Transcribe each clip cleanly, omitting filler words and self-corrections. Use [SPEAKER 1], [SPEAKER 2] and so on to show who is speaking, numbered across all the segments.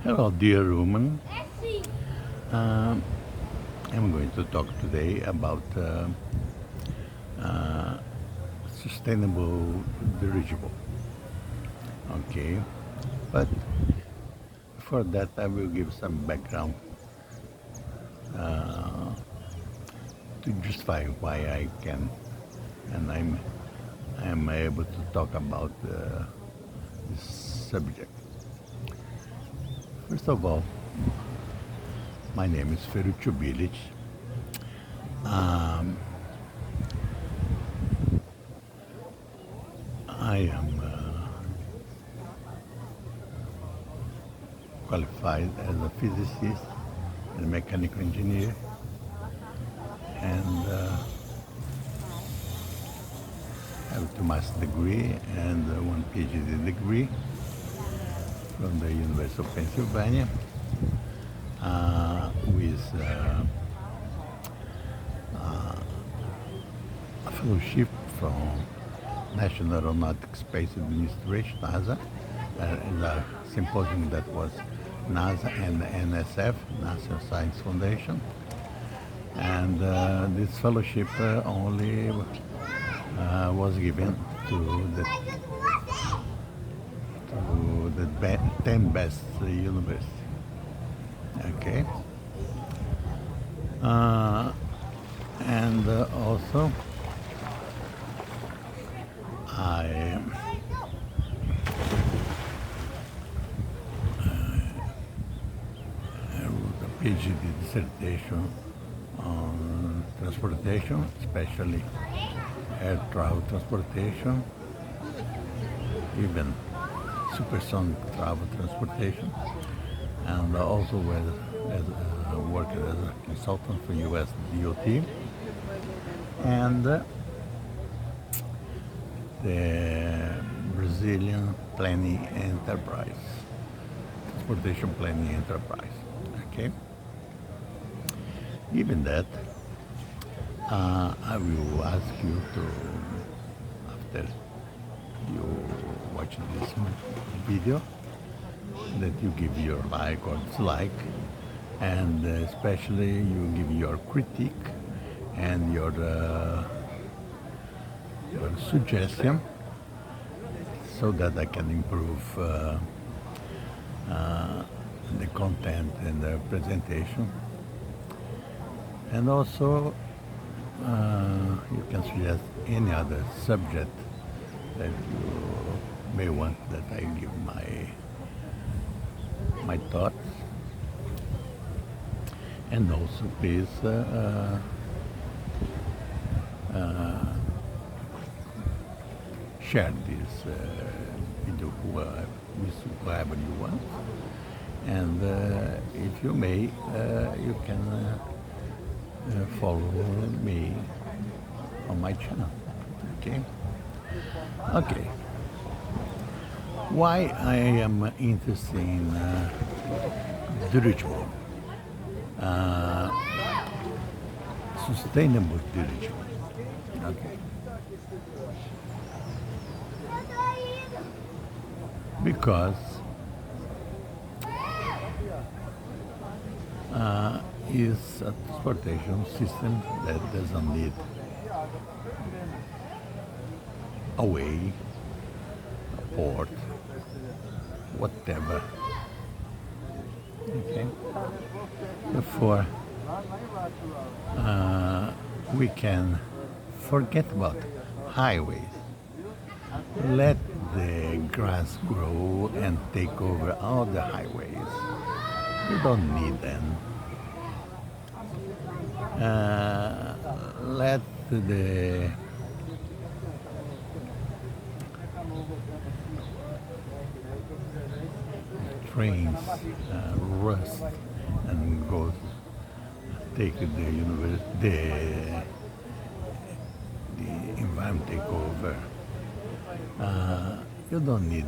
[SPEAKER 1] Hello, dear woman. Um, I'm going to talk today about sustainable dirigible. Okay, but before that, I will give some background to justify why I can and I'm able to talk about this subject. First of all, my name is Ferruccio Bilic. I am qualified as a physicist and mechanical engineer, and have two master's degree and one PhD degree from the University of Pennsylvania, with a fellowship from National Aeronautics Space Administration, NASA, in a symposium that was NASA and NSF, National Science Foundation. And this fellowship only was given to the 10 best universities. Okay. And also, I wrote a PhD dissertation on transportation, especially air travel transportation, even supersonic travel transportation, and also worked as a consultant for U.S. DOT and the Brazilian Planning Enterprise, Transportation Planning Enterprise. Okay. Given that, I will ask you to, after you watch this video, that you give your like or dislike, and especially you give your critique and your suggestion, so that I can improve the content and the presentation. And also, you can suggest any other subject that you may want that I give my thoughts. And also, please share this video with whoever you want. And if you may, you can follow me on my channel. Okay. Okay. Why I am interested in dirigible, sustainable dirigible. Okay. Because is a transportation system that doesn't need a way, a port, whatever. Okay. Therefore, we can forget about highways. Let the grass grow and take over all the highways. You don't need them. Let the trains rust and go take the environment take over. You don't need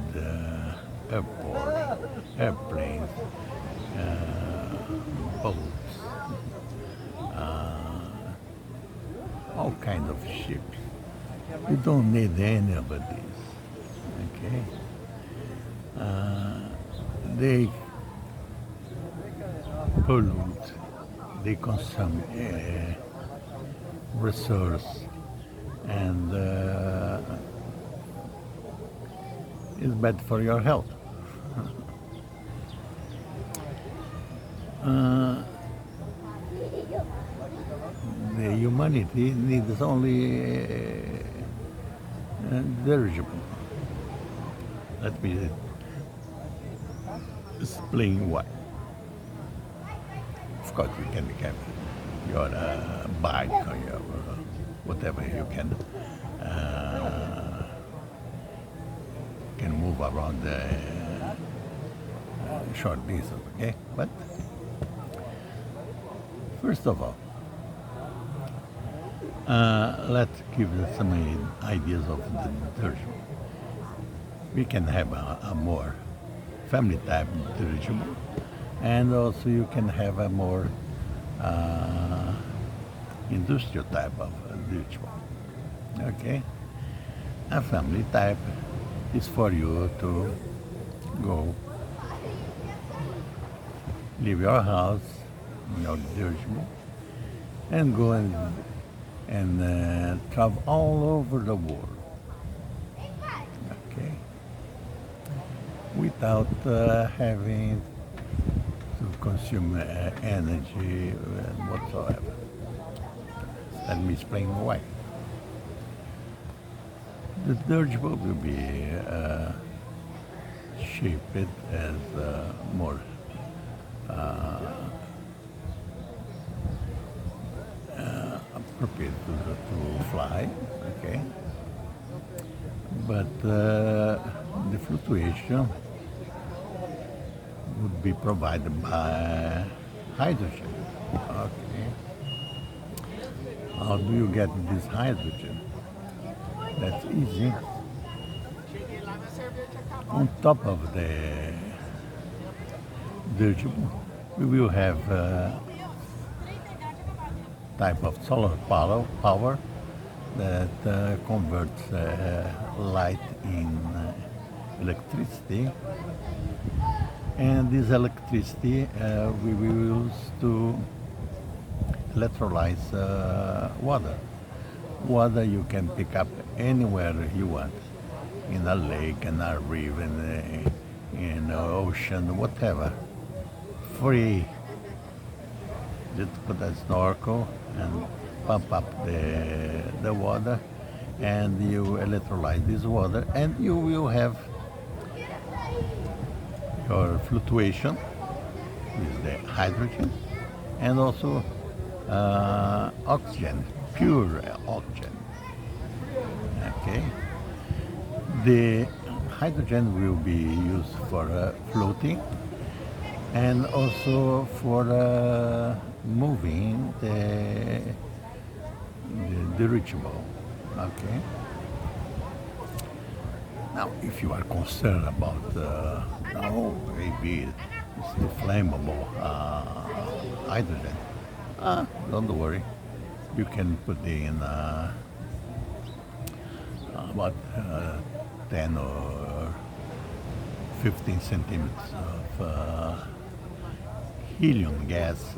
[SPEAKER 1] airports, airplanes, boats, all kinds of ships. You don't need any of these. Okay. uh, they pollute, they consume resource, and it's bad for your health. Uh, the humanity needs only dirigible. Let me explain why. Of course, you can have your bike or your whatever you can move around the short distance, okay? But first of all, let's give some ideas of the dirigible. We can have a more family type dirigible, and also you can have a more industrial type of dirigible. Okay, a family type is for you to go leave your house, your dirigible, and go and travel all over the world. Okay, without having to consume energy whatsoever. Let me explain why. The dirigible will be shaped as more appropriate to fly, okay? But the fluctuation would be provided by hydrogen. Okay. How do you get this hydrogen? That's easy. On top of the dirigible, we will have type of solar power that converts light in electricity, and this electricity we will use to electrolyze water. Water you can pick up anywhere you want, in a lake, in a river, in the ocean, whatever. Free. Just put a snorkel and pump up the water, and you electrolyze this water, and you will have your fluctuation with the hydrogen, and also oxygen, pure oxygen. Okay. The hydrogen will be used for floating, and also for moving the dirigible. Okay. Now, if you are concerned about, maybe it's too flammable hydrogen, don't worry. You can put in about 10 or 15 centimeters of helium gas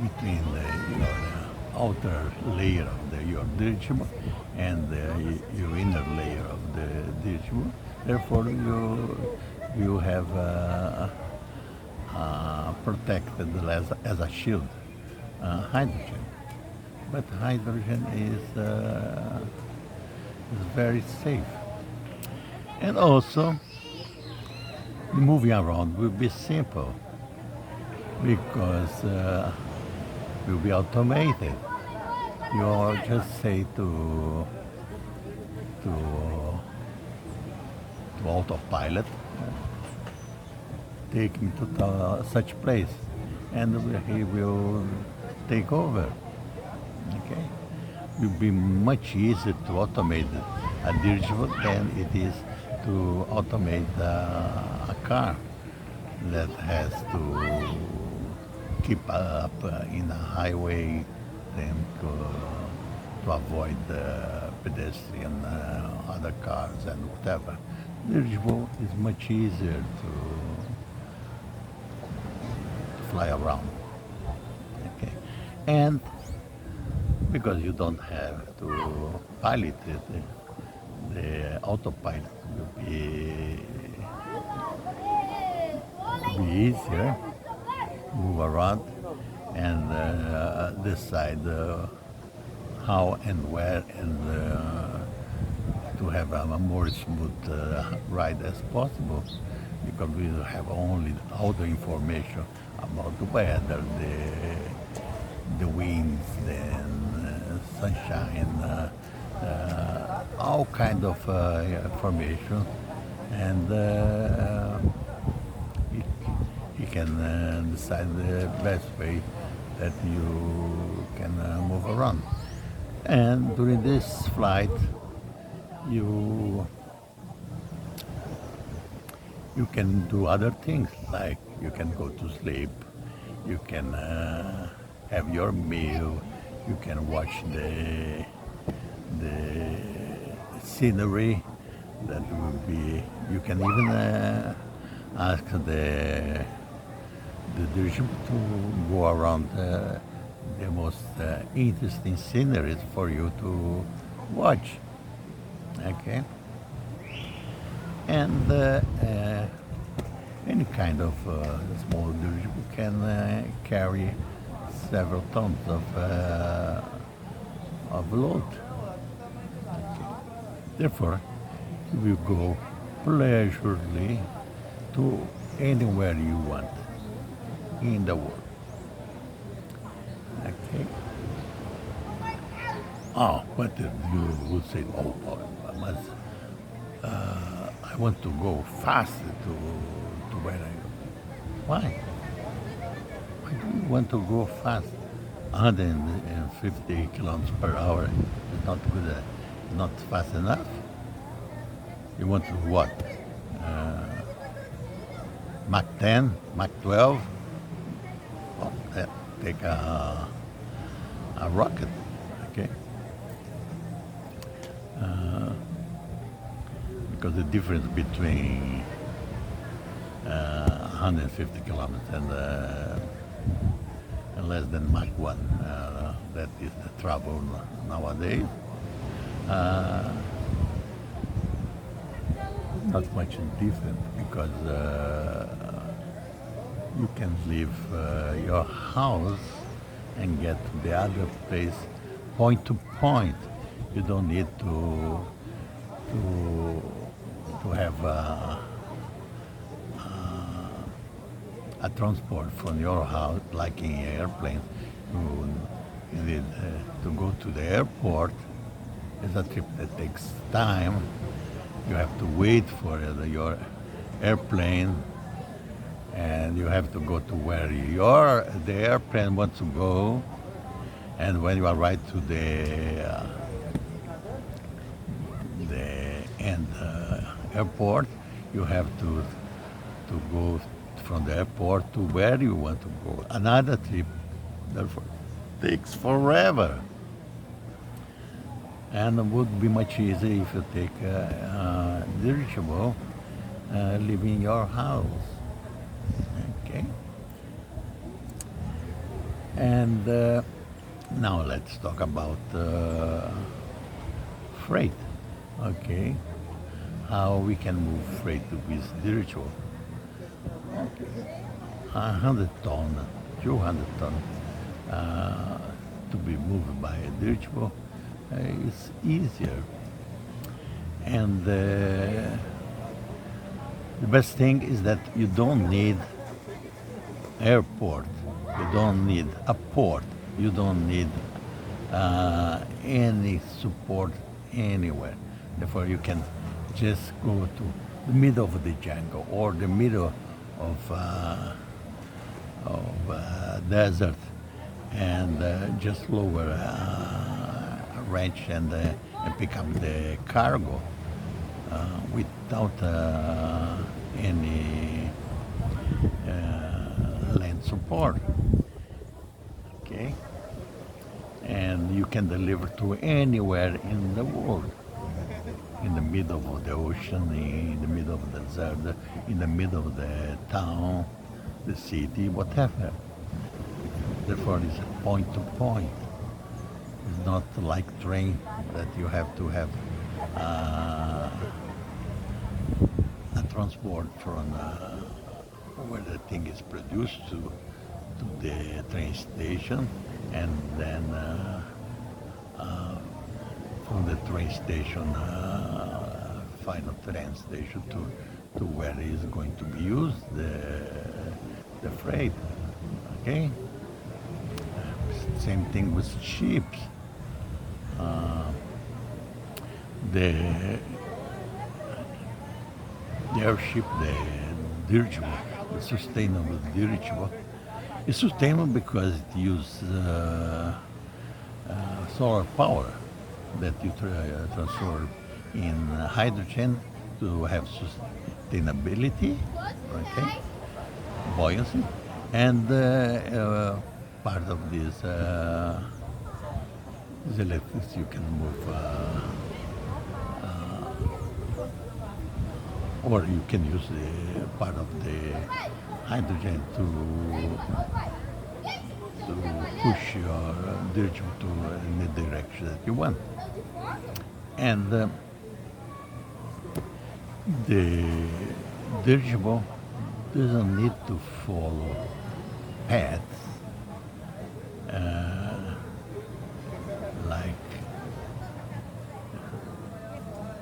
[SPEAKER 1] between the outer layer of your dirigible and your inner layer of the dirigible. Therefore, you have protected as a shield hydrogen. But hydrogen is very safe, and also moving around will be simple because will be automated. You just say to autopilot, take me to such place, and he will take over. Okay, it will be much easier to automate a dirigible than it is to automate a car that has to keep up in a highway, then to to avoid pedestrian, other cars and whatever. Dirigible is much easier to fly around. Okay, and because you don't have to pilot it, the autopilot will be easier, move around and decide how and where and to have a more smooth ride as possible, because we have only all the information about the weather, the winds, the sunshine, all kind of information, and you can decide the best way that you can move around. And during this flight, you can do other things, like you can go to sleep, you can have your meal, you can watch the scenery that will be. You can even ask the dirigible to go around the most interesting sceneries for you to watch. Okay, and any kind of small dirigible can carry several tons of load. Therefore, you will go pleasurably to anywhere you want in the world. Okay. Oh, but you would say, oh, I must. I want to go fast to where I go. Why? Why do you want to go fast? 150 kilometers per hour is not good, not fast enough. You want to what? Mach 10, Mach 12? Oh, take a rocket, okay? Because the difference between 150 kilometers and less than Mach 1, that is the travel nowadays. Not much different, because you can leave your house and get to the other place point to point. You don't need to have a transport from your house, like in airplane. You need to go to the airport. It's a trip that takes time. You have to wait for your airplane, and you have to go to where the airplane wants to go. And when you arrive to the end airport, you have to go from the airport to where you want to go. Another trip, therefore, takes forever. And it would be much easier if you take a dirigible leaving your house. Okay. And now let's talk about freight. Okay. How we can move freight with dirigible. 100 ton, 200 ton to be moved by a dirigible. It's easier, and the best thing is that you don't need airport, you don't need a port, you don't need any support anywhere. Therefore, you can just go to the middle of the jungle or the middle of desert and just lower wrench and pick up the cargo without any land support. Okay, and you can deliver to anywhere in the world, in the middle of the ocean, in the middle of the desert, in the middle of the town, the city, whatever. Therefore, it's point to point. It's not like train that you have to have a transport from where the thing is produced to the train station, and then from the train station, final train station to where is going to be used the freight. Okay. Same thing with ships. The the airship, the dirigible, the sustainable dirigible, is sustainable because it uses solar power that you transform in hydrogen to have sustainability, okay, buoyancy, and part of this electricity you can move, or you can use the part of the hydrogen to push your dirigible to in the direction that you want. And the dirigible doesn't need to follow paths like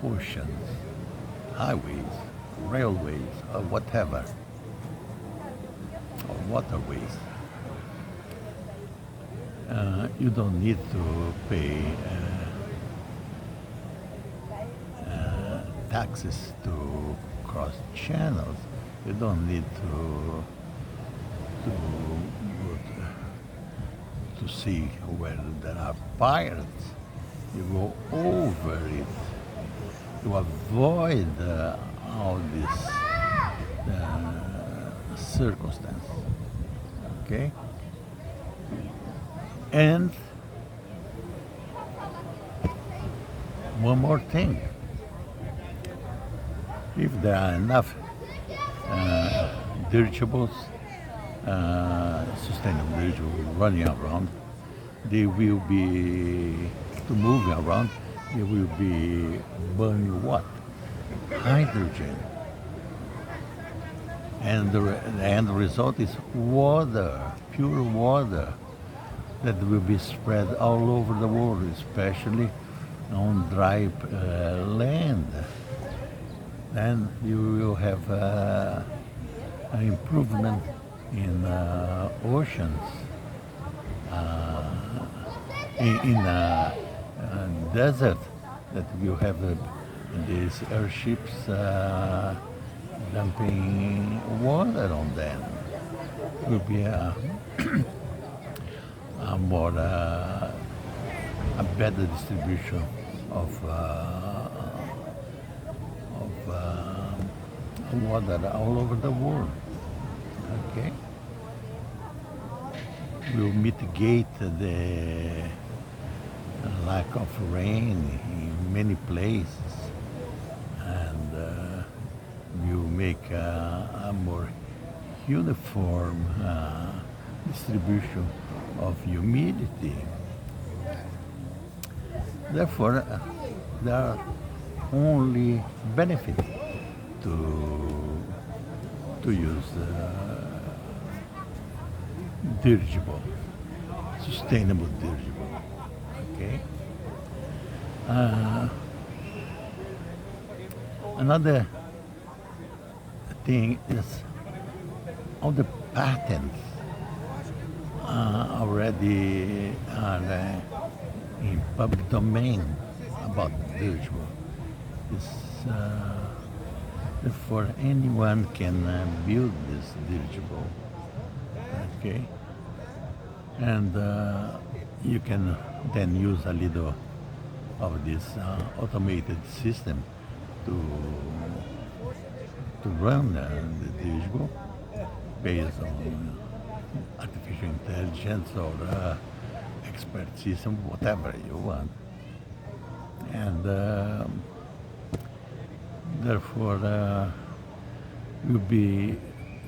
[SPEAKER 1] oceans, highways, railways, or whatever, or waterways. You don't need to pay taxes to cross channels. You don't need to see where there are pirates. You go over it. You avoid all this circumstance. Okay? And one more thing. If there are enough dirigibles, sustainable dirigibles running around, they will be, to move around, they will be burning what? Hydrogen. And the end result is water, pure water, that will be spread all over the world, especially on dry land. Then you will have an improvement in oceans, in desert, that you have these airships dumping water on them. It will be a more a better distribution of water all over the world. Okay, will mitigate the lack of rain in many places, and will make a more uniform distribution of humidity. Therefore, there are only benefits to use dirigible, sustainable dirigible. Okay. Another thing is all the patents already are in public domain about dirigible. Therefore, anyone can build this dirigible. Okay, and you can then use a little of this automated system to run the dirigible based on artificial intelligence or expertise, whatever you want. And therefore, will be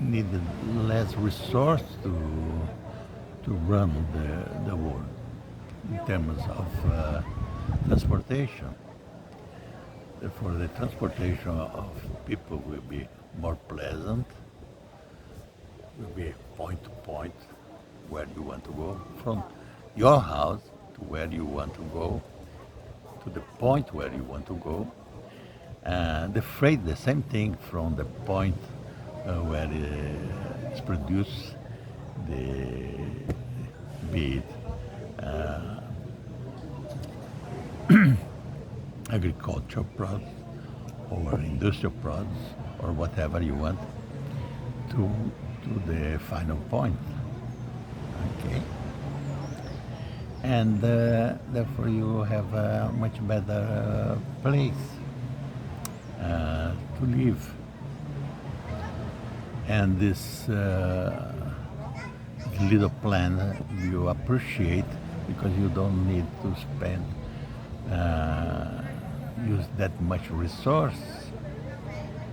[SPEAKER 1] needed less resource to run the world in terms of transportation. Therefore, the transportation of people will be more pleasant, will be point to point where you want to go, from your house to where you want to go, to the point where you want to go. And the freight, the same thing from the point where it's produced, the be it agricultural products or industrial products or whatever you want to the final point. Okay, and therefore you have a much better place to live. And this little plan you appreciate because you don't need to spend use that much resource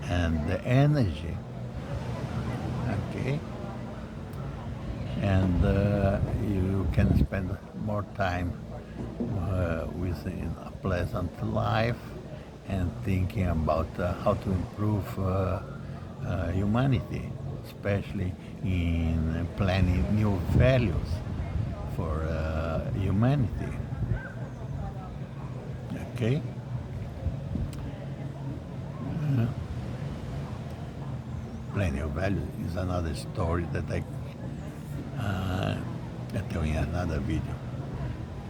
[SPEAKER 1] and the energy. Okay, and you can spend more time within a pleasant life and thinking about how to improve humanity, especially in planning new values for humanity. Okay? Planning of values is another story that I tell in another video,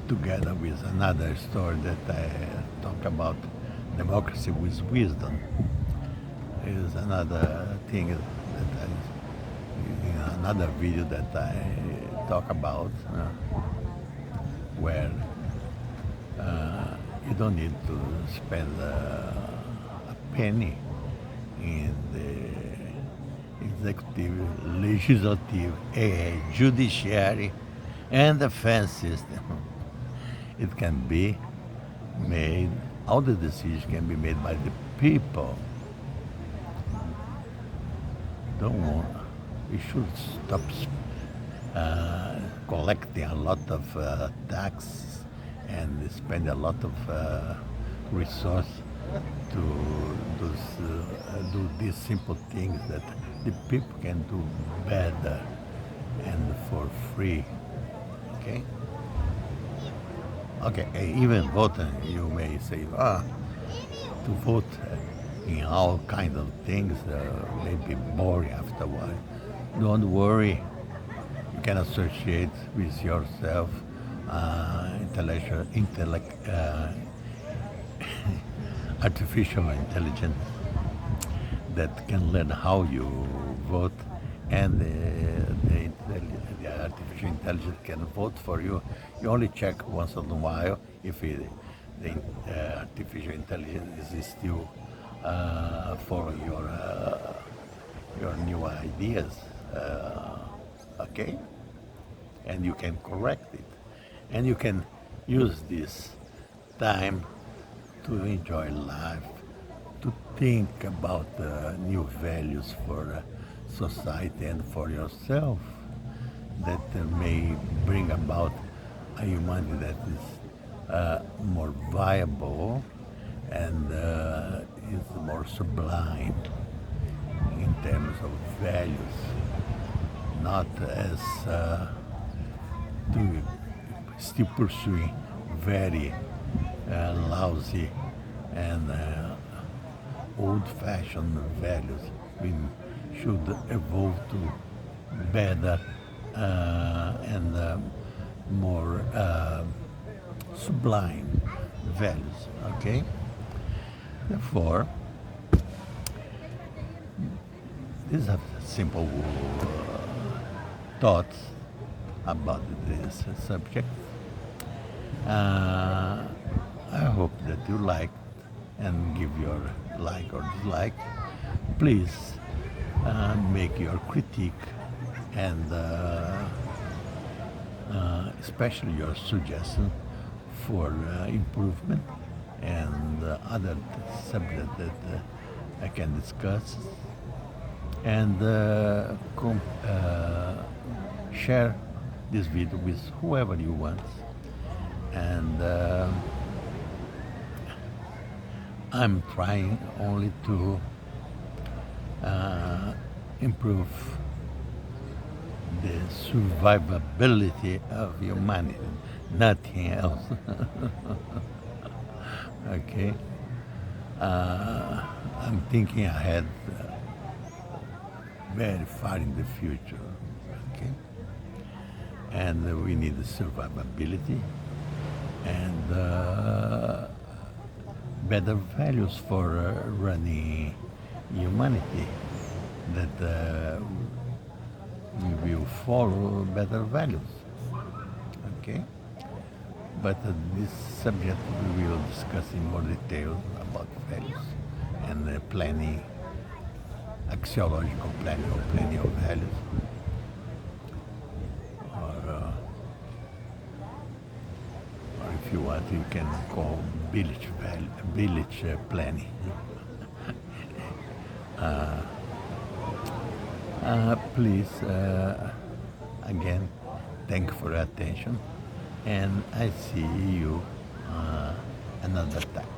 [SPEAKER 1] together with another story that I talk about democracy with wisdom. Is another thing that in another video that I talk about where you don't need to spend a penny in the executive, legislative, judiciary, and defense system. It can be made, all the decisions can be made by the people. We should stop collecting a lot of tax and spend a lot of resource to do these simple things that the people can do better and for free. Okay? Okay, even voting, you may say, to vote in all kinds of things may be boring after a while. Don't worry, you can associate with yourself artificial intelligence that can learn how you vote, and the artificial intelligence can vote for you. You only check once in a while if the artificial intelligence is still follow your new ideas, okay? And you can correct it, and you can use this time to enjoy life, to think about new values for society and for yourself that may bring about a humanity that is more viable and is more sublime in terms of values, not as still pursuing very lousy and old-fashioned values. We should evolve to better and more sublime values, okay? Therefore, these are simple thoughts about this subject. I hope that you liked and give your like or dislike. Please make your critique and especially your suggestion for improvement and other subjects that I can discuss and share this video with whoever you want. And I'm trying only to improve the survivability of humanity, nothing else. Okay? I'm thinking ahead very far in the future. Okay? And we need the survivability and better values for running humanity, that we will follow better values. Okay? But this subject we will discuss in more detail about values and planning, axiological planning or planning of values. Or if you want, you can call village planning. Please, again, thank you for your attention, and I see you another time.